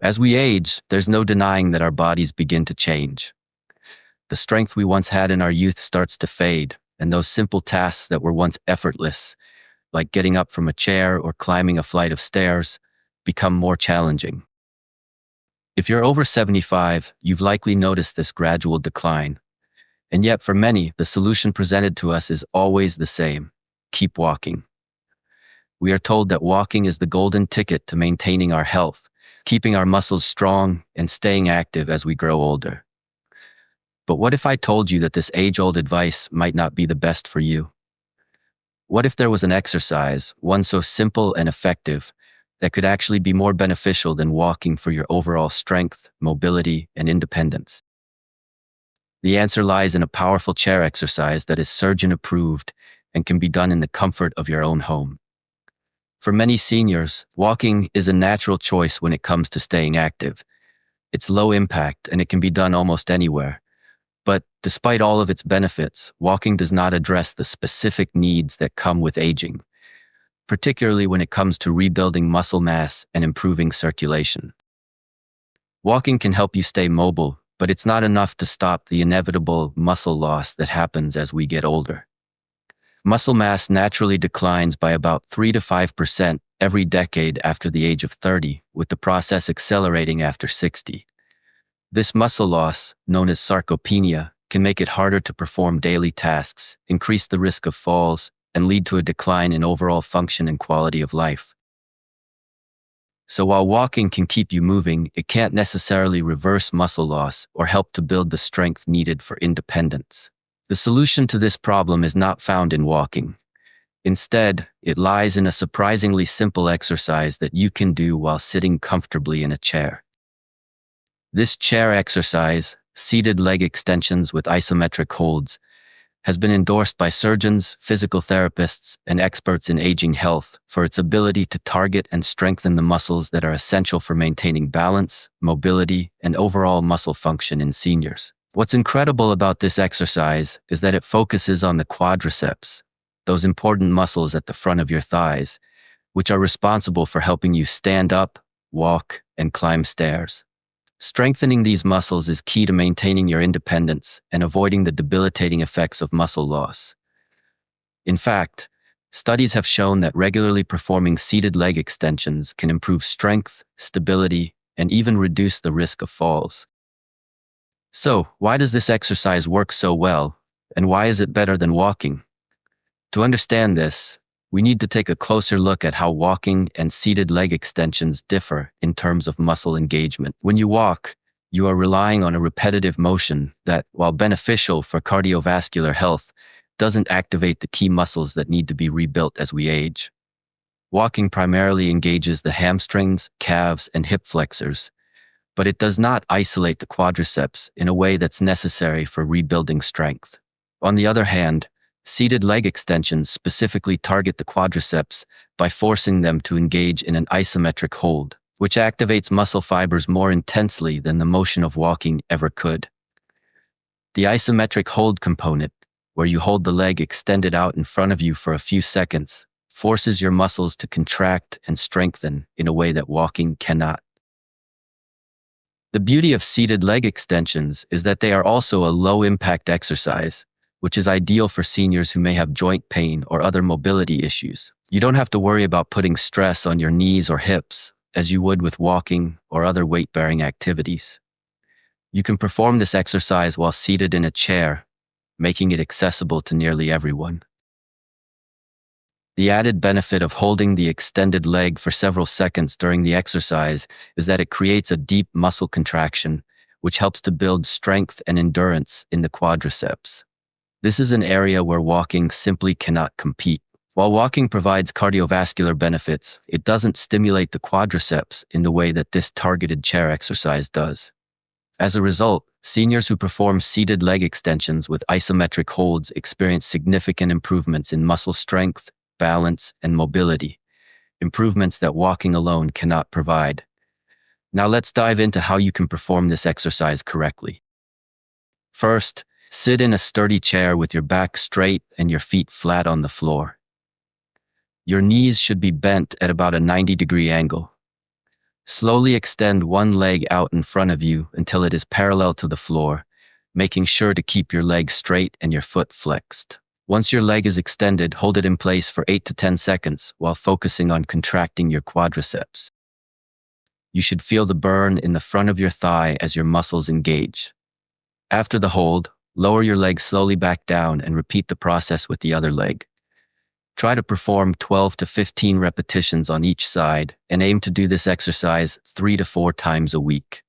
As we age, there's no denying that our bodies begin to change. The strength we once had in our youth starts to fade, and those simple tasks that were once effortless, like getting up from a chair or climbing a flight of stairs, become more challenging. If you're over 75, you've likely noticed this gradual decline. And yet for many, the solution presented to us is always the same: keep walking. We are told that walking is the golden ticket to maintaining our health, keeping our muscles strong, and staying active as we grow older. But what if I told you that this age-old advice might not be the best for you? What if there was an exercise, one so simple and effective, that could actually be more beneficial than walking for your overall strength, mobility, and independence? The answer lies in a powerful chair exercise that is surgeon-approved and can be done in the comfort of your own home. For many seniors, walking is a natural choice when it comes to staying active. It's low impact and it can be done almost anywhere. But despite all of its benefits, walking does not address the specific needs that come with aging, particularly when it comes to rebuilding muscle mass and improving circulation. Walking can help you stay mobile, but it's not enough to stop the inevitable muscle loss that happens as we get older. Muscle mass naturally declines by about 3 to 5% every decade after the age of 30, with the process accelerating after 60. This muscle loss, known as sarcopenia, can make it harder to perform daily tasks, increase the risk of falls, and lead to a decline in overall function and quality of life. So while walking can keep you moving, it can't necessarily reverse muscle loss or help to build the strength needed for independence. The solution to this problem is not found in walking. Instead, it lies in a surprisingly simple exercise that you can do while sitting comfortably in a chair. This chair exercise, seated leg extensions with isometric holds, has been endorsed by surgeons, physical therapists, and experts in aging health for its ability to target and strengthen the muscles that are essential for maintaining balance, mobility, and overall muscle function in seniors. What's incredible about this exercise is that it focuses on the quadriceps, those important muscles at the front of your thighs, which are responsible for helping you stand up, walk, and climb stairs. Strengthening these muscles is key to maintaining your independence and avoiding the debilitating effects of muscle loss. In fact, studies have shown that regularly performing seated leg extensions can improve strength, stability, and even reduce the risk of falls. So, why does this exercise work so well, and why is it better than walking? To understand this, we need to take a closer look at how walking and seated leg extensions differ in terms of muscle engagement. When you walk, you are relying on a repetitive motion that, while beneficial for cardiovascular health, doesn't activate the key muscles that need to be rebuilt as we age. Walking primarily engages the hamstrings, calves, and hip flexors, but it does not isolate the quadriceps in a way that's necessary for rebuilding strength. On the other hand, seated leg extensions specifically target the quadriceps by forcing them to engage in an isometric hold, which activates muscle fibers more intensely than the motion of walking ever could. The isometric hold component, where you hold the leg extended out in front of you for a few seconds, forces your muscles to contract and strengthen in a way that walking cannot. The beauty of seated leg extensions is that they are also a low-impact exercise, which is ideal for seniors who may have joint pain or other mobility issues. You don't have to worry about putting stress on your knees or hips, as you would with walking or other weight-bearing activities. You can perform this exercise while seated in a chair, making it accessible to nearly everyone. The added benefit of holding the extended leg for several seconds during the exercise is that it creates a deep muscle contraction, which helps to build strength and endurance in the quadriceps. This is an area where walking simply cannot compete. While walking provides cardiovascular benefits, it doesn't stimulate the quadriceps in the way that this targeted chair exercise does. As a result, seniors who perform seated leg extensions with isometric holds experience significant improvements in muscle strength, balance, and mobility, improvements that walking alone cannot provide. Now let's dive into how you can perform this exercise correctly. First, sit in a sturdy chair with your back straight and your feet flat on the floor. Your knees should be bent at about a 90-degree angle. Slowly extend one leg out in front of you until it is parallel to the floor, making sure to keep your leg straight and your foot flexed. Once your leg is extended, hold it in place for 8 to 10 seconds while focusing on contracting your quadriceps. You should feel the burn in the front of your thigh as your muscles engage. After the hold, lower your leg slowly back down and repeat the process with the other leg. Try to perform 12 to 15 repetitions on each side and aim to do this exercise 3 to 4 times a week.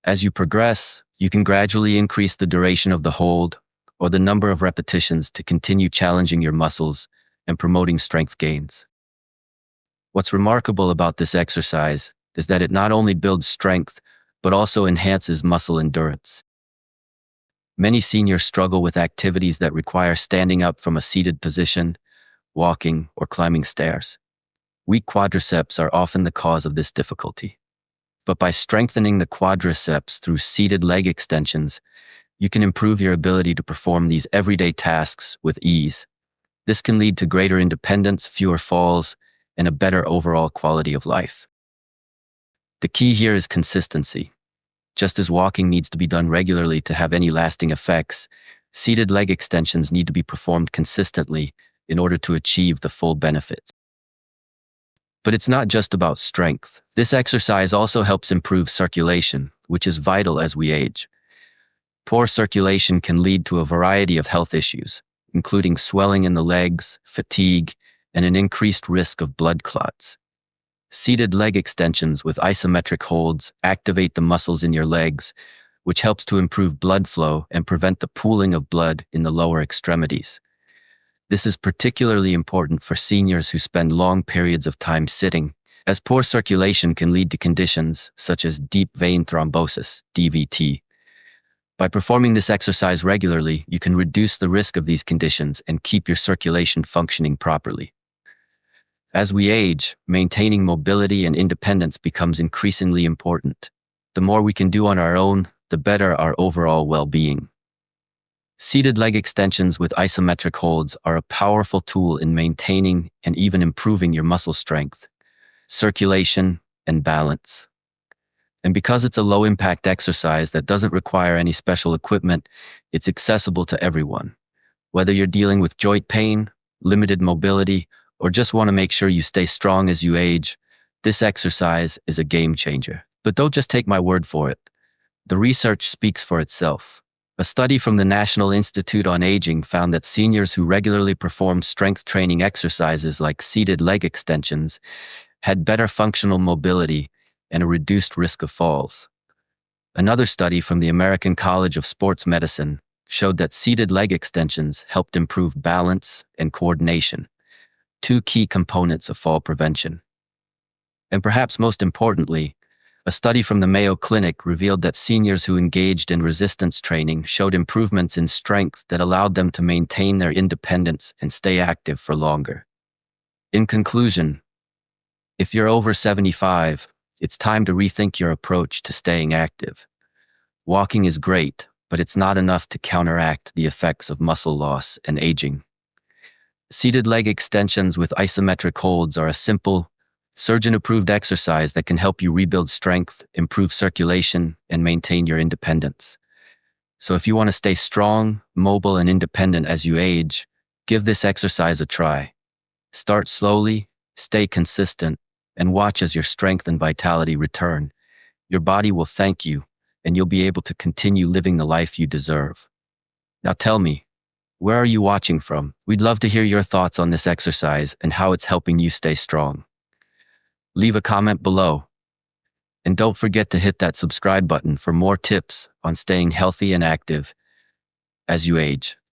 As you progress, you can gradually increase the duration of the hold or the number of repetitions to continue challenging your muscles and promoting strength gains. What's remarkable about this exercise is that it not only builds strength, but also enhances muscle endurance. Many seniors struggle with activities that require standing up from a seated position, walking, or climbing stairs. Weak quadriceps are often the cause of this difficulty. But by strengthening the quadriceps through seated leg extensions, you can improve your ability to perform these everyday tasks with ease. This can lead to greater independence, fewer falls, and a better overall quality of life. The key here is consistency. Just as walking needs to be done regularly to have any lasting effects, seated leg extensions need to be performed consistently in order to achieve the full benefits. But it's not just about strength. This exercise also helps improve circulation, which is vital as we age. Poor circulation can lead to a variety of health issues, including swelling in the legs, fatigue, and an increased risk of blood clots. Seated leg extensions with isometric holds activate the muscles in your legs, which helps to improve blood flow and prevent the pooling of blood in the lower extremities. This is particularly important for seniors who spend long periods of time sitting, as poor circulation can lead to conditions such as deep vein thrombosis, DVT. By performing this exercise regularly, you can reduce the risk of these conditions and keep your circulation functioning properly. As we age, maintaining mobility and independence becomes increasingly important. The more we can do on our own, the better our overall well-being. Seated leg extensions with isometric holds are a powerful tool in maintaining and even improving your muscle strength, circulation, and balance. And because it's a low-impact exercise that doesn't require any special equipment, it's accessible to everyone. Whether you're dealing with joint pain, limited mobility, or just want to make sure you stay strong as you age, this exercise is a game changer. But don't just take my word for it. The research speaks for itself. A study from the National Institute on Aging found that seniors who regularly performed strength training exercises like seated leg extensions had better functional mobility and a reduced risk of falls. Another study from the American College of Sports Medicine showed that seated leg extensions helped improve balance and coordination, two key components of fall prevention. And perhaps most importantly, a study from the Mayo Clinic revealed that seniors who engaged in resistance training showed improvements in strength that allowed them to maintain their independence and stay active for longer. In conclusion, if you're over 75, it's time to rethink your approach to staying active. Walking is great, but it's not enough to counteract the effects of muscle loss and aging. Seated leg extensions with isometric holds are a simple, surgeon-approved exercise that can help you rebuild strength, improve circulation, and maintain your independence. So if you want to stay strong, mobile, and independent as you age, give this exercise a try. Start slowly, stay consistent, and watch as your strength and vitality return. Your body will thank you, and you'll be able to continue living the life you deserve. Now tell me, where are you watching from? We'd love to hear your thoughts on this exercise and how it's helping you stay strong. Leave a comment below. And don't forget to hit that subscribe button for more tips on staying healthy and active as you age.